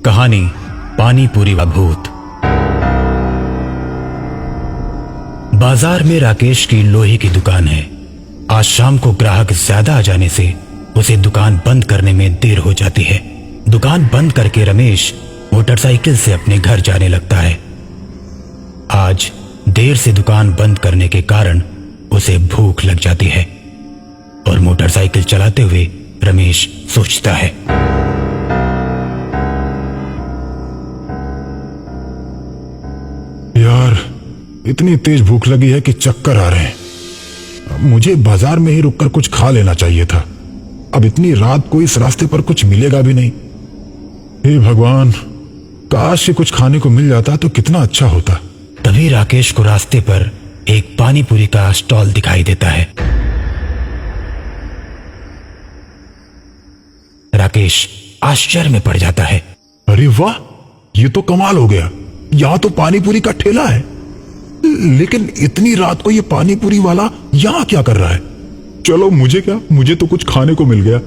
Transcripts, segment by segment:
कहानी पानी पूरी का भूत। बाजार में राकेश की लोहे की दुकान है। आज शाम को ग्राहक ज्यादा आ जाने से उसे दुकान बंद करने में देर हो जाती है। दुकान बंद करके रमेश मोटरसाइकिल से अपने घर जाने लगता है। आज देर से दुकान बंद करने के कारण उसे भूख लग जाती है और मोटरसाइकिल चलाते हुए रमेश सोचता है, यार इतनी तेज भूख लगी है कि चक्कर आ रहे हैं। मुझे बाजार में ही रुककर कुछ खा लेना चाहिए था। अब इतनी रात को इस रास्ते पर कुछ मिलेगा भी नहीं। हे भगवान, काश ये कुछ खाने को मिल जाता तो कितना अच्छा होता। तभी राकेश को रास्ते पर एक पानी पूरी का स्टॉल दिखाई देता है। राकेश आश्चर्य में पड़ जाता है। अरे वाह, ये तो कमाल हो गया। यहाँ तो पानी पूरी का ठेला है, लेकिन इतनी रात को ये पानी पूरी वाला यहाँ क्या कर रहा है? चलो मुझे क्या, मुझे तो कुछ खाने को मिल गया।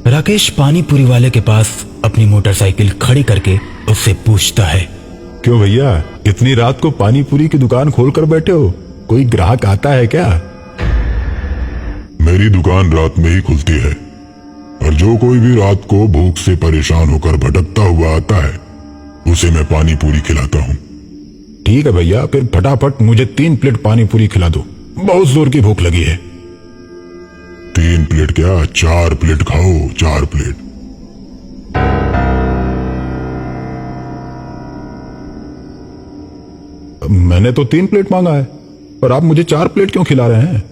राकेश पानी पूरी वाले के पास अपनी मोटरसाइकिल खड़ी करके उससे पूछता है, क्यों भैया, इतनी रात को पानी पूरी की दुकान खोलकर बैठे हो? कोई ग्राहक आता है क्या? मेरी दुकान रात में ही खुलती है और जो कोई भी रात को भूख से परेशान होकर भटकता हुआ आता है उसे मैं पानी पूरी खिलाता हूँ। ठीक है भैया, फिर फटाफट मुझे 3 प्लेट पानी पूरी खिला दो। बहुत जोर की भूख लगी है। 3 प्लेट क्या, 4 प्लेट खाओ, 4 प्लेट। मैंने तो 3 प्लेट मांगा है और आप मुझे 4 प्लेट क्यों खिला रहे हैं?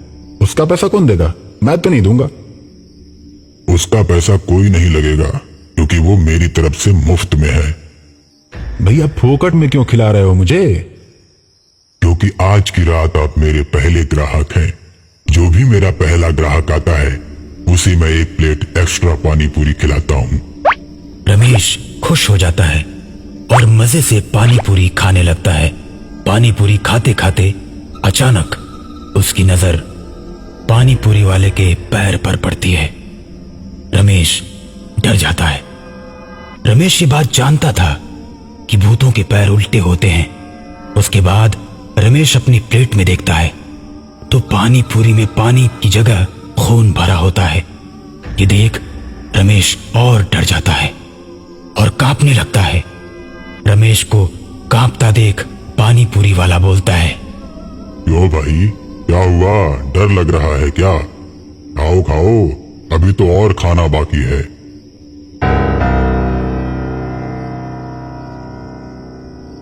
उसका पैसा कौन देगा? मैं तो नहीं दूंगा। उसका पैसा कोई नहीं लगेगा क्योंकि वो मेरी तरफ से मुफ्त में है। भैया फोकट में क्यों खिला रहे हो मुझे? क्योंकि आज की रात आप मेरे पहले ग्राहक हैं। जो भी मेरा पहला ग्राहक आता है उसे मैं 1 प्लेट एक्स्ट्रा पानी पूरी खिलाता हूँ। रमेश खुश हो जाता है और मजे से पानी पूरी खाने लगता है। पानी पूरी खाते खाते अचानक उसकी नजर पानी पूरी वाले के पैर पर पड़ती है। रमेश डर जाता है। रमेश ये बात जानता था कि भूतों के पैर उल्टे होते हैं। उसके बाद रमेश अपनी प्लेट में देखता है तो पानी पूरी में पानी की जगह खून भरा होता है। ये देख रमेश और डर जाता है और कांपने लगता है। रमेश को कांपता देख पानी पूरी वाला बोलता है, क्यों भाई, क्या हुआ? डर लग रहा है क्या? खाओ खाओ, अभी तो और खाना बाकी है।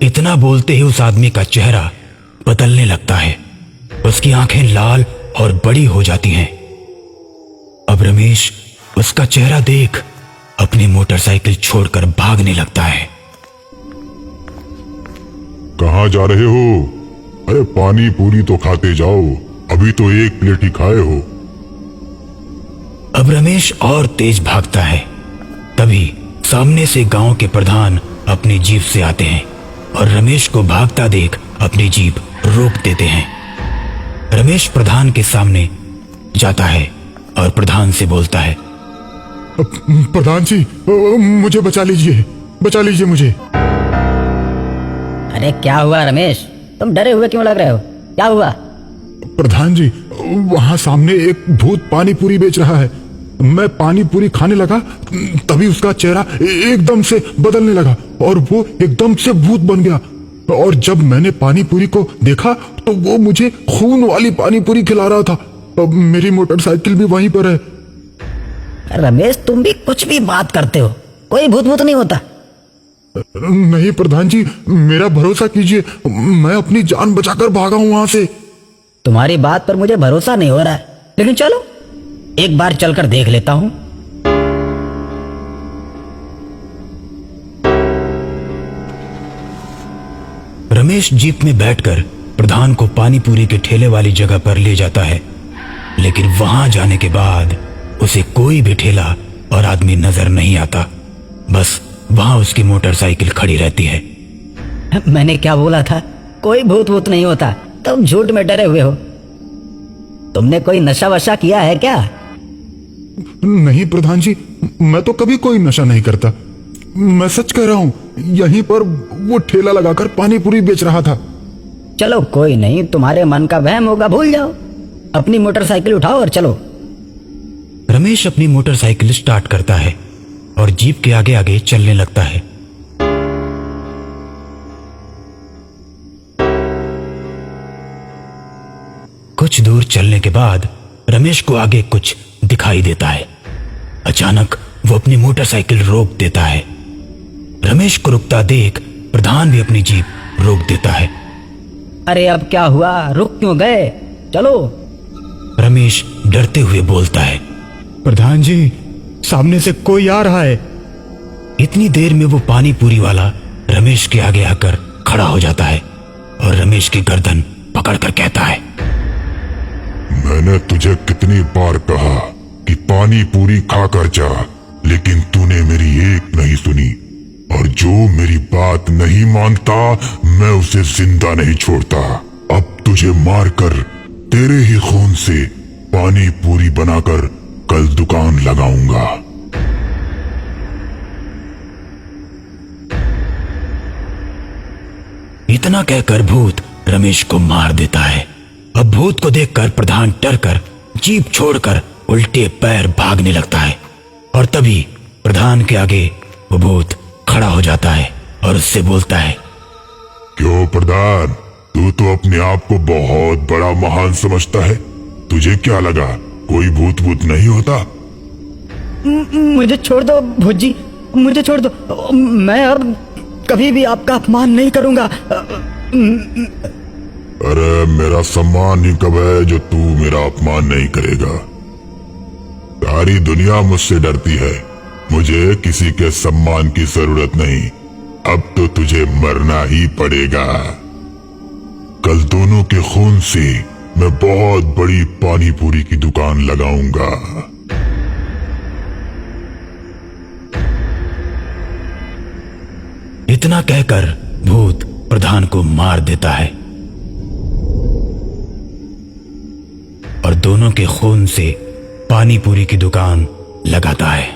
इतना बोलते ही उस आदमी का चेहरा बदलने लगता है। उसकी आंखें लाल और बड़ी हो जाती हैं। अब रमेश उसका चेहरा देख अपनी मोटरसाइकिल छोड़कर भागने लगता है। कहाँ जा रहे हो? अरे पानी पूरी तो खाते जाओ, अभी तो 1 प्लेट ही खाए हो। अब रमेश और तेज भागता है। तभी सामने से गांव के प्रधान अपनी जीप से आते हैं और रमेश को भागता देख अपनी जीप रोक देते हैं। रमेश प्रधान के सामने जाता है और प्रधान से बोलता है, प्रधान जी, मुझे बचा लीजिए मुझे। अरे क्या हुआ रमेश, तुम डरे हुए क्यों लग रहे हो? क्या हुआ? प्रधान जी, वहां सामने एक भूत पानी पूरी बेच रहा है। मैं पानी पूरी खाने लगा तभी उसका चेहरा एकदम से बदलने लगा और वो एकदम से भूत बन गया। और जब मैंने पानी पूरी को देखा तो वो मुझे खून वाली पानी पूरी खिला रहा था। अब मेरी मोटरसाइकिल भी वहीं पर है। रमेश, तुम भी कुछ भी बात करते हो। कोई भूत भूत नहीं होता। नहीं प्रधान जी, मेरा भरोसा कीजिए, मैं अपनी जान बचाकर भागा हूं वहां से। तुम्हारी बात पर मुझे भरोसा नहीं हो रहा है, लेकिन चलो एक बार चलकर देख लेता हूं। रमेश जीप में बैठकर प्रधान को पानी पूरी के ठेले वाली जगह पर ले जाता है, लेकिन वहां जाने के बाद उसे कोई भी ठेला और आदमी नजर नहीं आता। बस वहां उसकी मोटरसाइकिल खड़ी रहती है। मैंने क्या बोला था? कोई भूत भूत नहीं होता। तुम झूठ में डरे हुए हो। तुमने कोई नशा वशा किया है क्या? नहीं प्रधान जी, मैं तो कभी कोई नशा नहीं करता। मैं सच कह रहा हूँ, यहीं पर वो ठेला लगाकर पानी पूरी बेच रहा था। चलो कोई नहीं, तुम्हारे मन का वहम होगा, भूल जाओ। अपनी मोटरसाइकिल उठाओ और चलो। रमेश अपनी मोटरसाइकिल स्टार्ट करता है और जीप के आगे आगे चलने लगता है। कुछ दूर चलने के बाद रमेश को आगे कुछ दिखाई देता है। अचानक वो अपनी मोटरसाइकिल रोक देता है। रमेश को रुकता देख प्रधान भी अपनी जीप रोक देता है। अरे अब क्या हुआ, रुक क्यों गए? चलो। रमेश डरते हुए बोलता है, प्रधान जी, सामने से कोई आ रहा है। इतनी देर में वो पानी पूरी वाला रमेश के आगे आकर खड़ा हो जाता है और रमेश की गर्दन पकड़कर कहता है, मैंने तुझे कितनी बार कहा कि पानी पूरी खाकर जा, लेकिन तूने मेरी एक नहीं सुनी, और जो मेरी बात नहीं मानता मैं उसे जिंदा नहीं छोड़ता। अब तुझे मारकर तेरे ही खून से पानी पूरी बनाकर कल दुकान लगाऊंगा। इतना कहकर भूत रमेश को मार देता है। अब भूत को देखकर प्रधान डरकर जीप छोड़कर उल्टे पैर भागने लगता है और तभी प्रधान के आगे वो भूत खड़ा हो जाता है और उससे बोलता है, क्यों प्रधान, तू तो अपने आप को बहुत बड़ा महान समझता है। तुझे क्या लगा कोई भूत भूत नहीं होता? मुझे छोड़ दो भूत जी, मुझे छोड़ दो। मैं अब कभी भी आपका अपमान नहीं करूंगा। अरे मेरा सम्मान ही कब है जो तू मेरा अपमान नहीं करेगा? सारी दुनिया मुझसे डरती है, मुझे किसी के सम्मान की जरूरत नहीं। अब तो तुझे मरना ही पड़ेगा। कल दोनों के खून से मैं बहुत बड़ी पानी पूरी की दुकान लगाऊंगा। इतना कहकर भूत प्रधान को मार देता है और दोनों के खून से पानी पूरी की दुकान लगाता है।